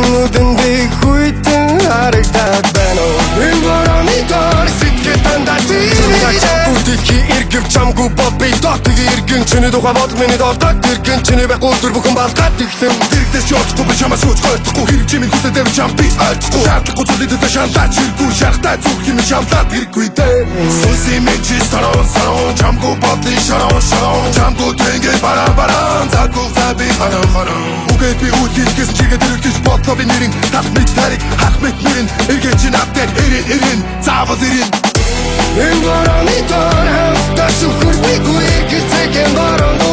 нүдэн би хүйтэн харагдаад байна уу? Энэ борооны дор сэтгэл дандаа Бүтики иргэв чамгүй бобби дотыг иргэн чиний тухай бод миний дордог иргэн чиний байхгүй өдөр бүхэн балгаад тэгсэн дэрэгдэж явахгүй би чамаас сууж гойлдохгүй хэрэг чимийн хүсэдэй би чам би ойлгохгүй шаардлагагүй зүйлүүдэд шаналаад чиргүй шахтаа зүг хэмээ шамлаад хэрэггүй дээ сүнси мэнчи сарон чамгүй бодли шарон чамгүй тэнгэр баран заггүй заби харан үгээ би үтгэс чигээ дэрэгдэж бодлоо би нэрин тал мэд тариг хах мэд нэрин эргэж навтер эрин заавал эрин Энэ борооны дор хавтаа шүхэр би гүйг зэхэн бороо